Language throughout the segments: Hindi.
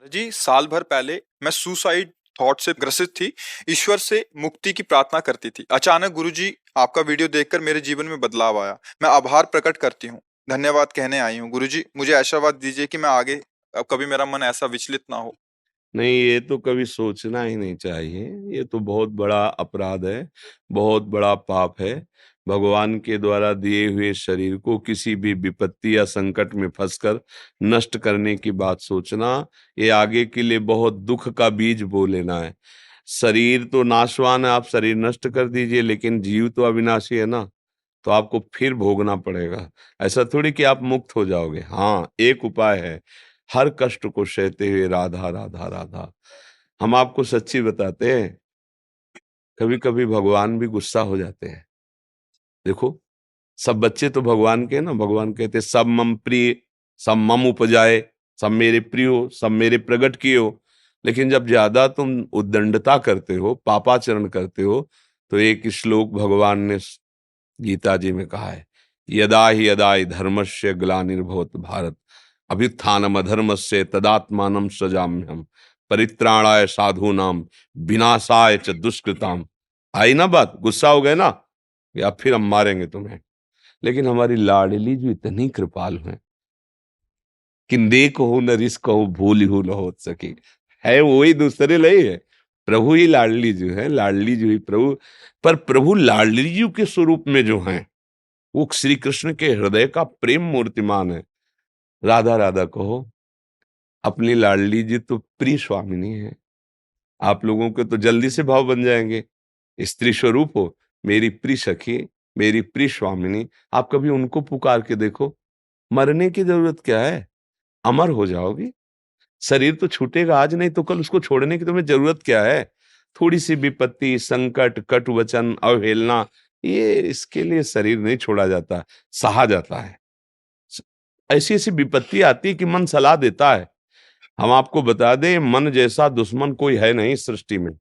जी, साल भर पहले मैं सुसाइड थॉट से ग्रसित थी, ईश्वर से मुक्ति की प्रार्थना करती थी। अचानक गुरुजी आपका वीडियो देखकर मेरे जीवन में बदलाव आया। मैं आभार प्रकट करती हूँ, धन्यवाद कहने आई हूँ। गुरुजी, मुझे आशीर्वाद दीजिए कि मैं आगे अब कभी मेरा मन ऐसा विचलित ना हो। नहीं, ये तो कभी सोचना ही नहीं चाहिए। ये तो बहुत बड़ा अपराध है, बहुत बड़ा पाप है। भगवान के द्वारा दिए हुए शरीर को किसी भी विपत्ति या संकट में फँसकर नष्ट करने की बात सोचना, ये आगे के लिए बहुत दुःख का बीज बो लेना है। शरीर तो नाशवान है, आप शरीर नष्ट कर दीजिए, लेकिन जीव तो अविनाशी है ना, तो आपको फिर भोगना पड़ेगा। ऐसा थोड़ी कि आप मुक्त हो जाओगे। हाँ, एक उपाय है, हर कष्ट को सहते हुए राधा, राधा, राधा। हम आपको सच्ची बताते हैं, कभी-कभी भगवान भी गुस्सा हो जाते हैं। देखो, सब बच्चे तो भगवान के हैं ना, भगवान कहते हैं सब मम प्रिय, सब मम उपजाए, सब मेरे प्रिय हो, सब मेरे प्रगट किए हो। लेकिन जब ज्यादा तुम उद्दंडता करते हो, पापाचरण करते हो, तो एक श्लोक भगवान ने गीता जी में कहा है, यदा ही यदा हि धर्मस्य ग्लानिर्भवत भारत अभ्युत्थानम अधर्मस्य तदात्मानं सृजाम्यहम् परित्राणाय साधूनां विनाशाय च दुष्कृताम। आई ना बात, गुस्सा हो गए ना, या फिर हम मारेंगे तुम्हें। लेकिन हमारी लाडली जो इतनी कृपालु है, किंदे कहो न रिस कहो भूल हो न हो सके, है वही दूसरे नहीं है। प्रभु ही लाडली जो है, लाडली जो ही प्रभु। पर प्रभु लाडली जी के स्वरूप में जो है, वो श्री कृष्ण के हृदय का प्रेम मूर्तिमान है। राधा राधा कहो, अपनी लाडली जी तो प्रिय स्वामिनी है। आप लोगों के तो जल्दी से भाव बन जाएंगे। स्त्री स्वरूप हो, मेरी प्रिय सखी, मेरी प्रिय स्वामिनी। आप कभी उनको पुकार के देखो। मरने की जरूरत क्या है, अमर हो जाओगी। शरीर तो छूटेगा आज, नहीं तो कल उसको छोड़ने की तुम्हें जरूरत क्या है। थोड़ी सी विपत्ति, संकट, कटु वचन, अवहेलना, ये इसके लिए शरीर नहीं छोड़ा जाता, सहा जाता है। ऐसी ऐसी विपत्ति आती है कि मन सलाह देता है। हम आपको बता दें, मन जैसा दुश्मन कोई है नहीं सृष्टि में।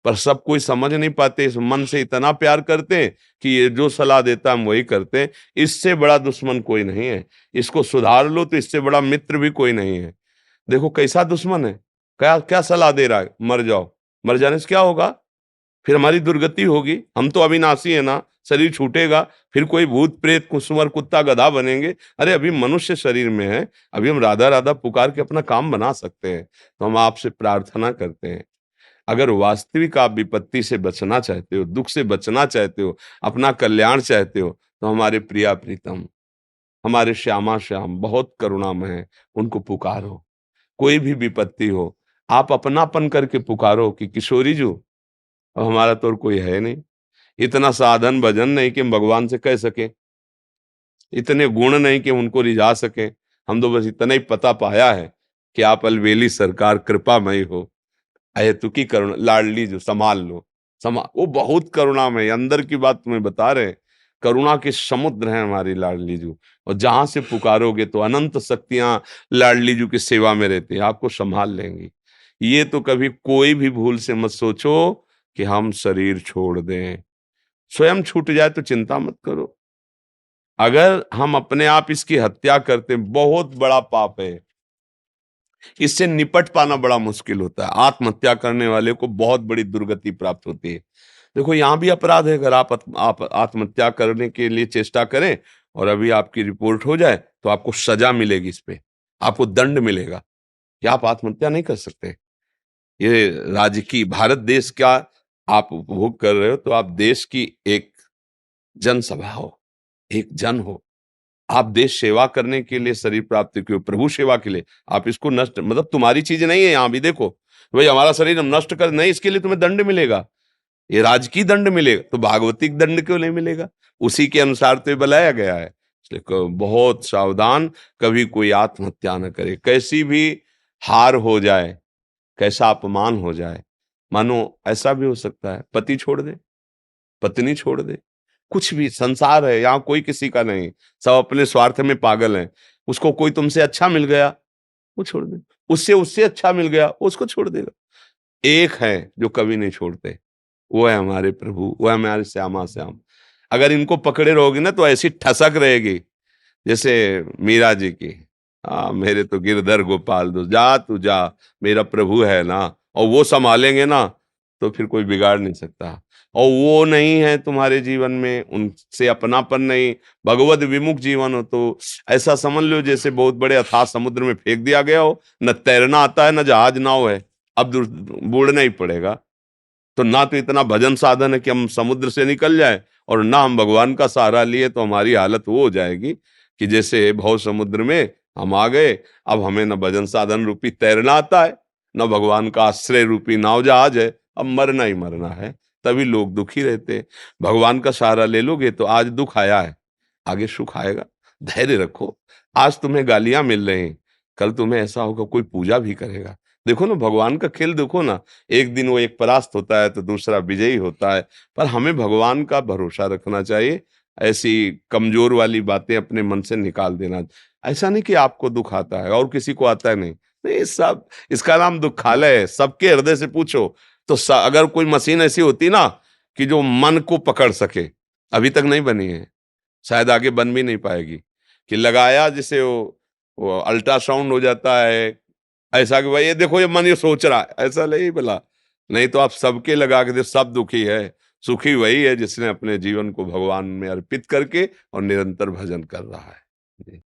पर सब कोई समझ नहीं पाते, इस मन से इतना प्यार करते हैं कि ये जो सलाह देता है हम वही करते हैं। इससे बड़ा दुश्मन कोई नहीं है। इसको सुधार लो तो इससे बड़ा मित्र भी कोई नहीं है। देखो कैसा दुश्मन है, क्या क्या सलाह दे रहा है, मर जाओ। मर जाने से क्या होगा, फिर हमारी दुर्गति होगी। हम तो अविनाशी है ना, शरीर छूटेगा, फिर कोई भूत प्रेत कुंवर कुत्ता गधा बनेंगे। अरे अभी मनुष्य शरीर में है, अभी हम राधा राधा पुकार के अपना काम बना सकते हैं। तो हम आपसे प्रार्थना करते हैं, अगर वास्तविक आप विपत्ति से बचना चाहते हो, दुख से बचना चाहते हो, अपना कल्याण चाहते हो, तो हमारे प्रिया प्रीतम, हमारे श्यामा श्याम बहुत करुणामय है, उनको पुकारो। कोई भी विपत्ति हो, आप अपनापन करके पुकारो कि किशोरी जी, अब हमारा तो और कोई है नहीं। इतना साधन भजन नहीं कि हम भगवान से कह सके, इतने गुण नहीं कि उनको रिझा सके। हम तो बस इतना ही पता पाया है कि आप अलबेली सरकार कृपामयी हो, अहेतुकी करुणा, लाडली जो संभाल लो। वो बहुत करुणामय, अंदर की बात तुम्हें बता रहे हैं। करुणा के समुद्र हैं हमारी लाडली जू, और जहां से पुकारोगे तो अनंत शक्तियां लाडली जू की सेवा में रहती है, आपको संभाल लेंगी। ये तो कभी कोई भी भूल से मत सोचो कि हम शरीर छोड़ दें। स्वयं छूट जाए तो चिंता मत करो। अगर हम अपने आप इसकी हत्या करते, बहुत बड़ा पाप है। इससे निपट पाना बड़ा मुश्किल होता है। आत्महत्या करने वाले को बहुत बड़ी दुर्गति प्राप्त होती है। देखो, यहां भी अपराध है। अगर आप आत्महत्या करने के लिए चेष्टा करें और अभी आपकी रिपोर्ट हो जाए, तो आपको सजा मिलेगी, इस पे आपको दंड मिलेगा कि आप आत्महत्या नहीं कर सकते। ये राज्य की, भारत देश का आप उपभोग कर रहे हो, तो आप देश की एक जनसभा हो, एक जन हो। आप देश सेवा करने के लिए शरीर प्राप्त किए हो, प्रभु सेवा के लिए। आप इसको नष्ट, मतलब तुम्हारी चीज नहीं है। यहाँ भी देखो, भाई हमारा शरीर हम नष्ट कर नहीं, इसके लिए तुम्हें दंड मिलेगा, ये राजकीय दंड मिलेगा। तो भागवतिक दंड क्यों नहीं मिलेगा, उसी के अनुसार तो ये बनाया गया है। इसलिए बहुत सावधान, कभी कोई आत्महत्या न करे। कैसी भी हार हो जाए, कैसा अपमान हो जाए, मानो ऐसा भी हो सकता है पति छोड़ दे, पत्नी छोड़ दे, कुछ भी। संसार है, यहाँ कोई किसी का नहीं, सब अपने स्वार्थ में पागल हैं। उसको कोई तुमसे अच्छा मिल गया, वो छोड़ दे। उससे उससे अच्छा मिल गया, उसको छोड़ देगा। एक है जो कभी नहीं छोड़ते, वो है हमारे प्रभु, वो है हमारे श्यामा श्याम। अगर इनको पकड़े रहोगे ना, तो ऐसी ठसक रहेगी जैसे मीरा जी की। मेरे तो गिरधर गोपाल दो, जा तू जा, मेरा प्रभु है ना, और वो संभालेंगे ना, तो फिर कोई बिगाड़ नहीं सकता। और वो नहीं है तुम्हारे जीवन में, उनसे अपनापन नहीं, भगवत विमुख जीवन हो, तो ऐसा समझ लो जैसे बहुत बड़े अथाह समुद्र में फेंक दिया गया हो, न तैरना आता है न जहाज नाव है, अब बूढ़ना ही पड़ेगा। तो ना तो इतना भजन साधन है कि हम समुद्र से निकल जाए, और ना हम भगवान का सहारा लिए, तो हमारी हालत वो हो जाएगी कि जैसे भव समुद्र में हम आ गए, अब हमें न भजन साधन रूपी तैरना आता है, न भगवान का आश्रय रूपी नाव जहाज है, अब मरना ही मरना है। तभी लोग दुखी रहते हैं। भगवान का सहारा ले लोगे तो आज दुख आया है, आगे सुख आएगा। धैर्य रखो। आज तुम्हें गालियां मिल रही हैं, कल तुम्हें ऐसा होगा कोई पूजा भी करेगा। देखो ना भगवान का खेल, देखो ना, एक दिन वो एक परास्त होता है तो दूसरा विजयी होता है। पर हमें भगवान का भरोसा रखना चाहिए, ऐसी कमजोर वाली बातें अपने मन से निकाल देना। ऐसा नहीं कि आपको दुख आता है और किसी को आता है नहीं, नहीं, सब, इसका नाम दुखालय है। सबके हृदय से पूछो तो अगर कोई मशीन ऐसी होती ना कि जो मन को पकड़ सके, अभी तक नहीं बनी है, शायद आगे बन भी नहीं पाएगी, कि लगाया जिसे वो अल्ट्रासाउंड हो जाता है, ऐसा कि भाई ये देखो ये मन ये सोच रहा है, ऐसा नहीं बोला। नहीं तो आप सबके लगा के दे, सब दुखी है। सुखी वही है जिसने अपने जीवन को भगवान में अर्पित करके और निरंतर भजन कर रहा है। जी।